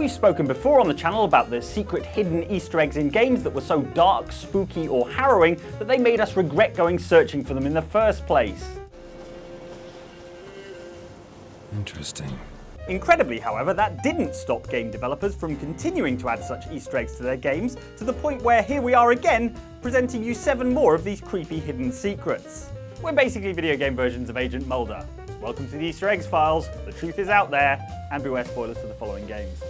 We've spoken before on the channel about the secret hidden Easter eggs in games that were so dark, spooky or harrowing that they made us regret going searching for them in the first place. Interesting. Incredibly, however, that didn't stop game developers from continuing to add such Easter eggs to their games, to the point where here we are again, presenting you 7 more of these creepy hidden secrets. We're basically video game versions of Agent Mulder. Welcome to the Easter Eggs Files, the truth is out there, and beware spoilers for the following games.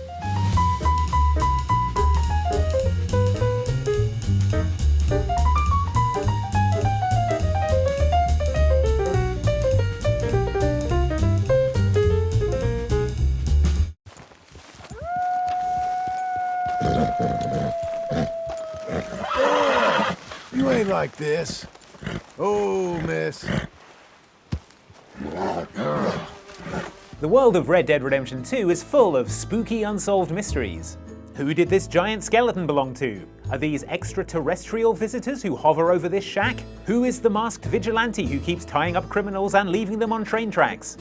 You ain't like this. Oh, miss. The world of Red Dead Redemption 2 is full of spooky unsolved mysteries. Who did this giant skeleton belong to? Are these extraterrestrial visitors who hover over this shack? Who is the masked vigilante who keeps tying up criminals and leaving them on train tracks?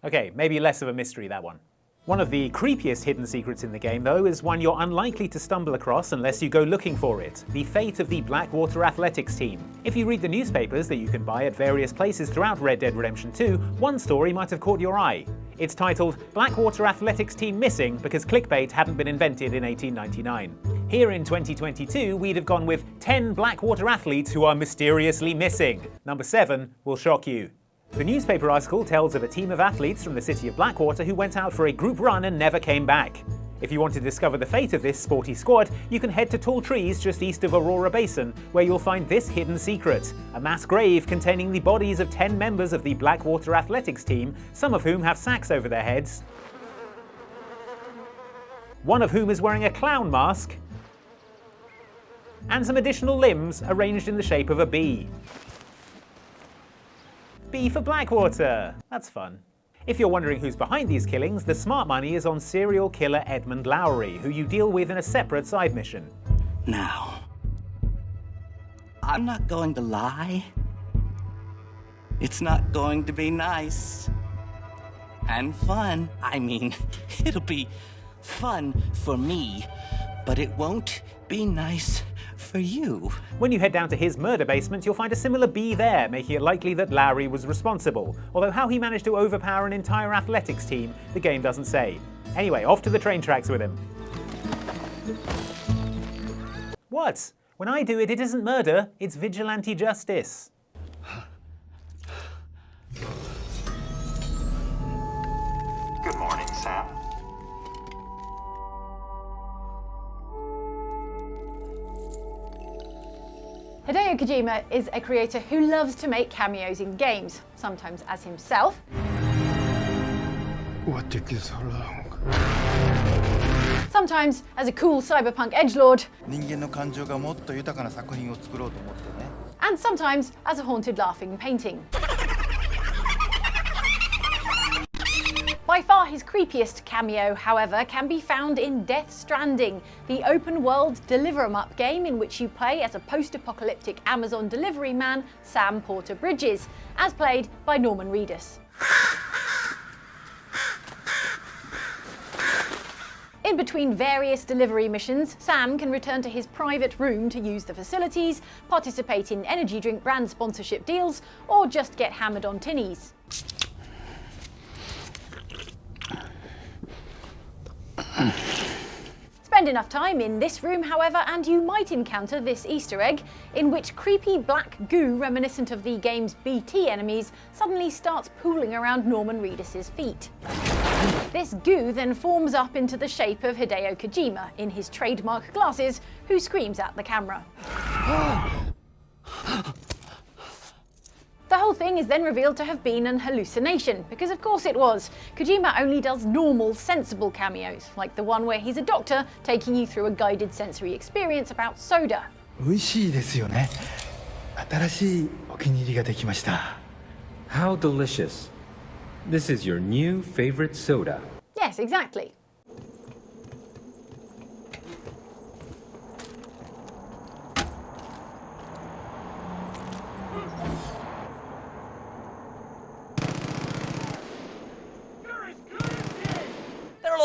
Okay, maybe less of a mystery, that one. One of the creepiest hidden secrets in the game, though, is one you're unlikely to stumble across unless you go looking for it: the fate of the Blackwater Athletics team. If you read the newspapers that you can buy at various places throughout Red Dead Redemption 2, one story might have caught your eye. It's titled, "Blackwater Athletics Team Missing Because Clickbait Hadn't Been Invented in 1899. Here in 2022, we'd have gone with 10 Blackwater athletes who are mysteriously missing. Number 7 will shock you. The newspaper article tells of a team of athletes from the city of Blackwater who went out for a group run and never came back. If you want to discover the fate of this sporty squad, you can head to Tall Trees just east of Aurora Basin, where you'll find this hidden secret: a mass grave containing the bodies of 10 members of the Blackwater Athletics team, some of whom have sacks over their heads, one of whom is wearing a clown mask, and some additional limbs arranged in the shape of a bee. B for Blackwater. That's fun. If you're wondering who's behind these killings, the smart money is on serial killer Edmund Lowry, who you deal with in a separate side mission. Now, I'm not going to lie. It's not going to be nice and fun. I mean, it'll be fun for me, but it won't be nice for you. When you head down to his murder basement, you'll find a similar bee there, making it likely that Lowry was responsible. Although how he managed to overpower an entire athletics team, the game doesn't say. Anyway, off to the train tracks with him. What? When I do it, it isn't murder, it's vigilante justice. Good morning, Sam. Hideo Kojima is a creator who loves to make cameos in games, sometimes as himself. What took you so long? Sometimes as a cool cyberpunk edgelord. 人間の感情がもっと豊かな作品を作ろうと思ってね。 And sometimes as a haunted laughing painting. By far his creepiest cameo, however, can be found in Death Stranding, the open-world deliver-em-up game in which you play as a post-apocalyptic Amazon delivery man, Sam Porter Bridges, as played by Norman Reedus. In between various delivery missions, Sam can return to his private room to use the facilities, participate in energy drink brand sponsorship deals, or just get hammered on tinnies. Spend enough time in this room, however, and you might encounter this Easter egg, in which creepy black goo reminiscent of the game's BT enemies suddenly starts pooling around Norman Reedus' feet. This goo then forms up into the shape of Hideo Kojima in his trademark glasses, who screams at the camera. The whole thing is then revealed to have been an hallucination, because of course it was. Kojima only does normal, sensible cameos, like the one where he's a doctor taking you through a guided sensory experience about soda. 美味しいですよね。新しいお気に入りができました。 How delicious. This is your new favorite soda. Yes, exactly.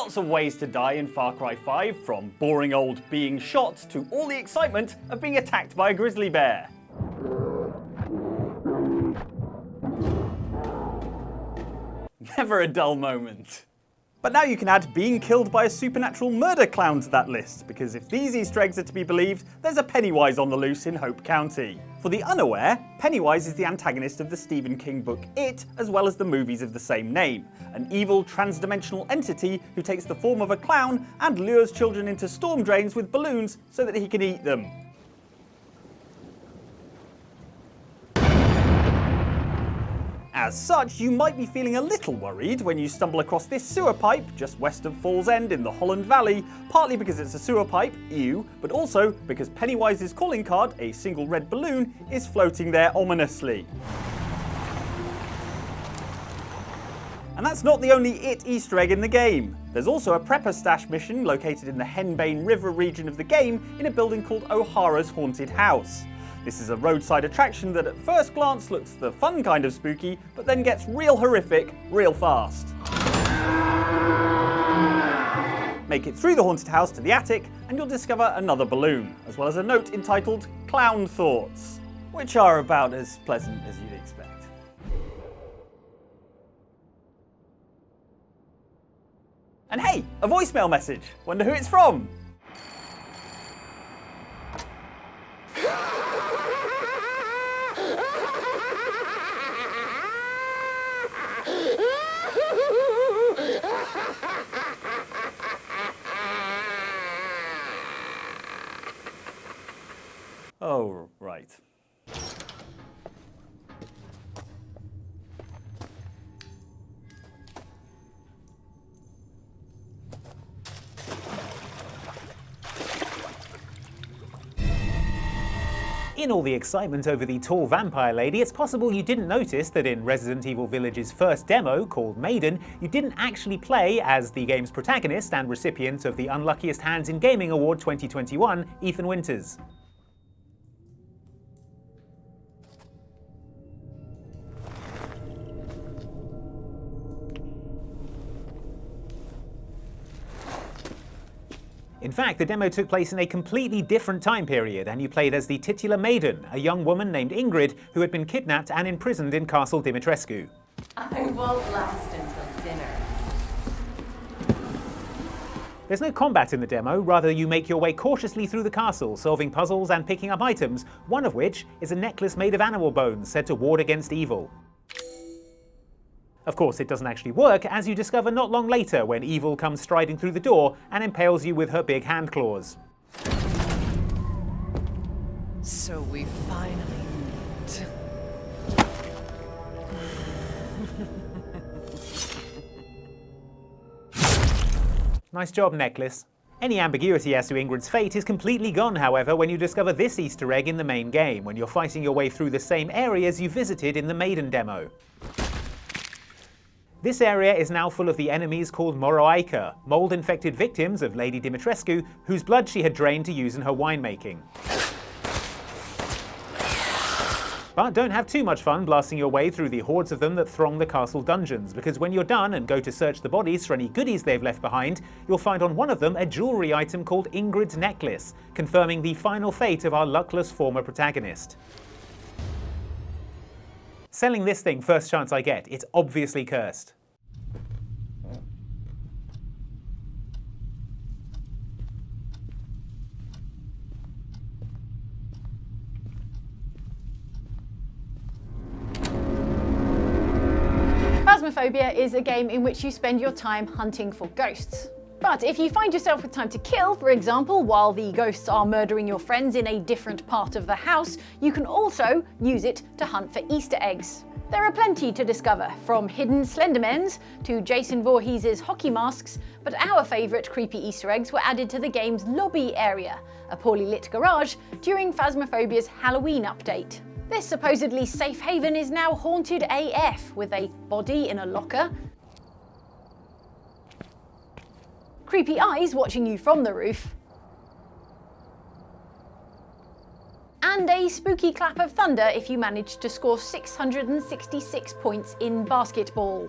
lots of ways to die in Far Cry 5, from boring old being shot to all the excitement of being attacked by a grizzly bear. Never a dull moment. But now you can add being killed by a supernatural murder clown to that list, because if these Easter eggs are to be believed, there's a Pennywise on the loose in Hope County. For the unaware, Pennywise is the antagonist of the Stephen King book It, as well as the movies of the same name, an evil trans-dimensional entity who takes the form of a clown and lures children into storm drains with balloons so that he can eat them. As such, you might be feeling a little worried when you stumble across this sewer pipe just west of Falls End in the Holland Valley, partly because it's a sewer pipe, ew, but also because Pennywise's calling card, a single red balloon, is floating there ominously. And that's not the only It Easter egg in the game. There's also a prepper stash mission located in the Henbane River region of the game in a building called O'Hara's Haunted House. This is a roadside attraction that at first glance looks the fun kind of spooky, but then gets real horrific real fast. Make it through the haunted house to the attic and you'll discover another balloon, as well as a note entitled Clown Thoughts, which are about as pleasant as you'd expect. And hey, a voicemail message. Wonder who it's from? Oh, right. In all the excitement over the tall vampire lady, it's possible you didn't notice that in Resident Evil Village's first demo, called Maiden, you didn't actually play as the game's protagonist and recipient of the Unluckiest Hands in Gaming Award 2021, Ethan Winters. In fact, the demo took place in a completely different time period, and you played as the titular Maiden, a young woman named Ingrid who had been kidnapped and imprisoned in Castle Dimitrescu. I won't last until dinner. There's no combat in the demo, rather you make your way cautiously through the castle, solving puzzles and picking up items, one of which is a necklace made of animal bones said to ward against evil. Of course, it doesn't actually work, as you discover not long later when evil comes striding through the door and impales you with her big hand claws. So we finally meet. Nice job, Necklace. Any ambiguity as to Ingrid's fate is completely gone, however, when you discover this Easter egg in the main game, when you're fighting your way through the same areas you visited in the Maiden demo. This area is now full of the enemies called Moroaika, mold-infected victims of Lady Dimitrescu, whose blood she had drained to use in her winemaking. But don't have too much fun blasting your way through the hordes of them that throng the castle dungeons, because when you're done and go to search the bodies for any goodies they've left behind, you'll find on one of them a jewellery item called Ingrid's necklace, confirming the final fate of our luckless former protagonist. Selling this thing first chance I get, it's obviously cursed. Phasmophobia is a game in which you spend your time hunting for ghosts. But if you find yourself with time to kill, for example, while the ghosts are murdering your friends in a different part of the house, you can also use it to hunt for Easter eggs. There are plenty to discover, from hidden Slendermans to Jason Voorhees' hockey masks, but our favourite creepy Easter eggs were added to the game's lobby area, a poorly lit garage, during Phasmophobia's Halloween update. This supposedly safe haven is now haunted AF, with a body in a locker, creepy eyes watching you from the roof, and a spooky clap of thunder if you manage to score 666 points in basketball.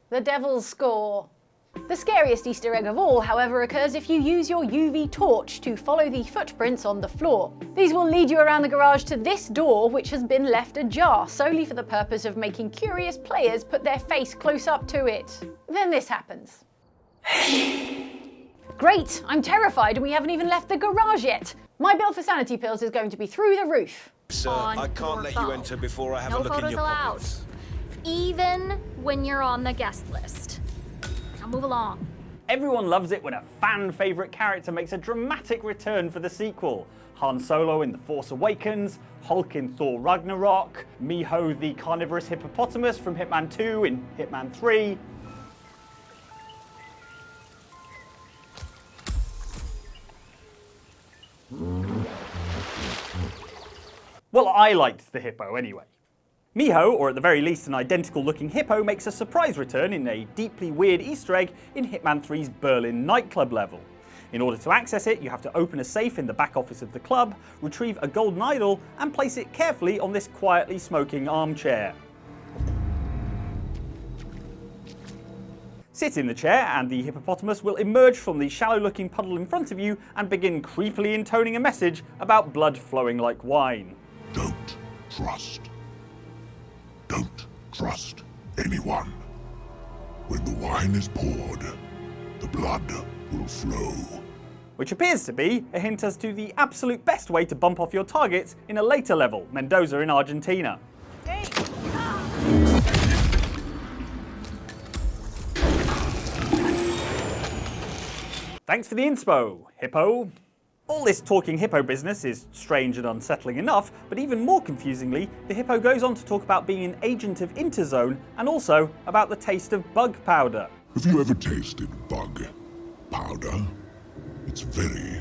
The Devil's Score. The scariest Easter egg of all, however, occurs if you use your UV torch to follow the footprints on the floor. These will lead you around the garage to this door, which has been left ajar, solely for the purpose of making curious players put their face close up to it. Then this happens. Great, I'm terrified and we haven't even left the garage yet. My bill for sanity pills is going to be through the roof. Sir, I can't let you enter before I have a look in your pockets. Even when you're on the guest list. Now move along. Everyone loves it when a fan favourite character makes a dramatic return for the sequel. Han Solo in The Force Awakens, Hulk in Thor Ragnarok, Miho the carnivorous hippopotamus from Hitman 2 in Hitman 3. Well, I liked the hippo anyway. Miho, or at the very least an identical looking hippo, makes a surprise return in a deeply weird Easter egg in Hitman 3's Berlin nightclub level. In order to access it, you have to open a safe in the back office of the club, retrieve a golden idol, and place it carefully on this quietly smoking armchair. Sit in the chair and the hippopotamus will emerge from the shallow-looking puddle in front of you and begin creepily intoning a message about blood flowing like wine. Don't trust. Don't trust anyone. When the wine is poured, the blood will flow. Which appears to be a hint as to the absolute best way to bump off your targets in a later level, Mendoza in Argentina. Hey. Thanks for the inspo, hippo. All this talking hippo business is strange and unsettling enough, but even more confusingly, the hippo goes on to talk about being an agent of Interzone and also about the taste of bug powder. Have you ever tasted bug powder? It's very,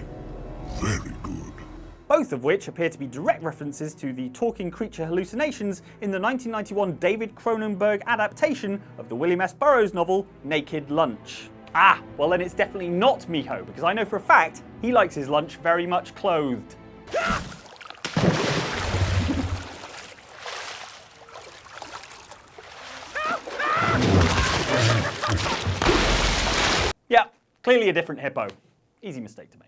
very good. Both of which appear to be direct references to the talking creature hallucinations in the 1991 David Cronenberg adaptation of the William S. Burroughs novel Naked Lunch. Ah, well then it's definitely not Miho, because I know for a fact he likes his lunch very much clothed. Yeah, clearly a different hippo. Easy mistake to make.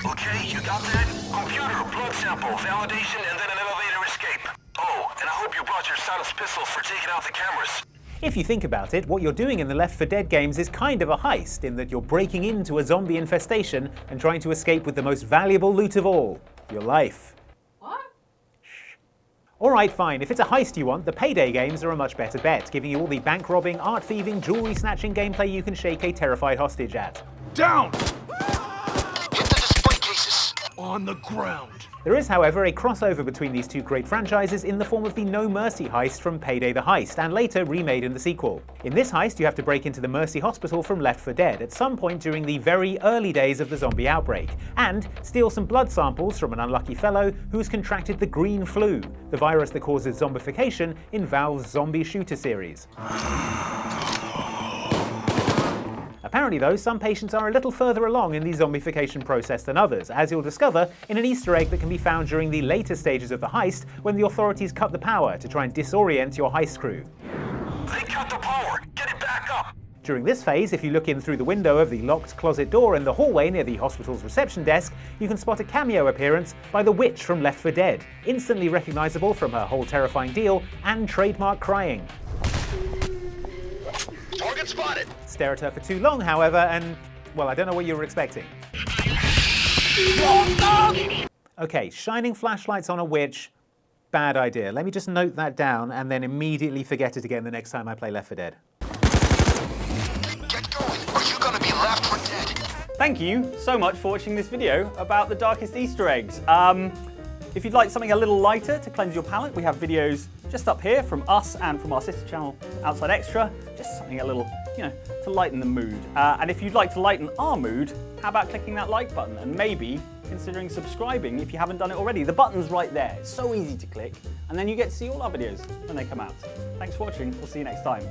Okay, you got that? Computer, blood sample, validation, and then an elevator escape. Oh, and I hope you brought your silenced pistol for taking out the cameras. If you think about it, what you're doing in the Left 4 Dead games is kind of a heist, in that you're breaking into a zombie infestation and trying to escape with the most valuable loot of all, your life. What? Shh. Alright, fine. If it's a heist you want, the Payday games are a much better bet, giving you all the bank robbing, art thieving, jewelry snatching gameplay you can shake a terrified hostage at. Down! Hit the display cases. On the ground. There is, however, a crossover between these two great franchises in the form of the No Mercy heist from Payday the Heist, and later remade in the sequel. In this heist, you have to break into the Mercy Hospital from Left 4 Dead at some point during the very early days of the zombie outbreak, and steal some blood samples from an unlucky fellow who's contracted the green flu, the virus that causes zombification in Valve's Zombie Shooter series. Apparently though, some patients are a little further along in the zombification process than others, as you'll discover in an Easter egg that can be found during the later stages of the heist when the authorities cut the power to try and disorient your heist crew. They cut the power. Get it back up. During this phase, if you look in through the window of the locked closet door in the hallway near the hospital's reception desk, you can spot a cameo appearance by the witch from Left 4 Dead, instantly recognisable from her whole terrifying deal and trademark crying. Target spotted. Stare at her for too long, however, and, well, I don't know what you were expecting. Okay, shining flashlights on a witch, bad idea. Let me just note that down and then immediately forget it again the next time I play Left 4 Dead. Get going, or you're gonna be left for dead. Thank you so much for watching this video about the darkest Easter eggs. If you'd like something a little lighter to cleanse your palate, we have videos just up here from us and from our sister channel, Outside Extra. Just something a little, to lighten the mood. And if you'd like to lighten our mood, how about clicking that like button and maybe considering subscribing if you haven't done it already. The button's right there. It's so easy to click, and then you get to see all our videos when they come out. Thanks for watching. We'll see you next time.